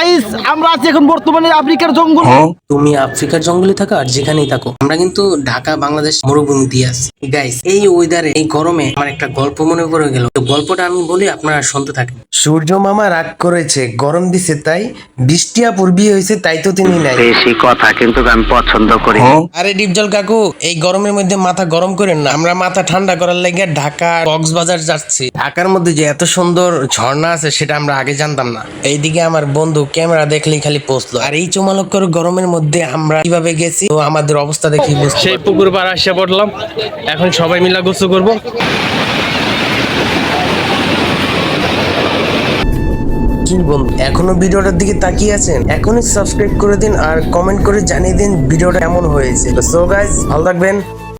Guys আমরা আছি এখন বর্তমানে আফ্রিকার জঙ্গল। তুমি আফ্রিকার জঙ্গলে থাকো আর যেখানেই থাকো, আমরা কিন্তু ঢাকা বাংলাদেশ মরুভূমি দিয়ে আছি গাইস। এই ওয়েদারে এই গরমে আমার একটা গল্প মনে পড়ে গেল, তো গল্পটা আমি বলি, আপনারা শুনতে থাকেন। সূর্য মামা রাগ করেছে, গরম দিছে তাই, বৃষ্টিয়া পূর্বী হয়েছে তাই তো তিনি নাই। বেশি কথা কিন্তু আমি পছন্দ করি না। আরে ডিপজল কাকু, এই গরমের মধ্যে মাথা গরম করেন না, আমরা মাথা ঠান্ডা করার লাগে ঢাকা কক্সবাজার যাচ্ছি। ঢাকার মধ্যে যে এত সুন্দর ঝর্ণা আছে সেটা আমরা আগে জানতাম না। এইদিকে আমার বন্ধু ক্যামেরা দেখলেই খালি পোস্টলো, আর এই চুমালক্কর গরমের মধ্যে আমরা কিভাবে গেছি তো আমাদের অবস্থা দেখি বুঝতে সেই পুকুর পাড় আসে পড়লাম, এখন সবাই মিলে গোসল করবো। কি বন্ধু, এখনো ভিডিওটার দিকে তাকিয়ে আছেন? এখনই সাবস্ক্রাইব করে দিন আর কমেন্ট করে জানিয়ে দিন ভিডিওটা কেমন হয়েছে। সো গাইস, ভালো থাকবেন।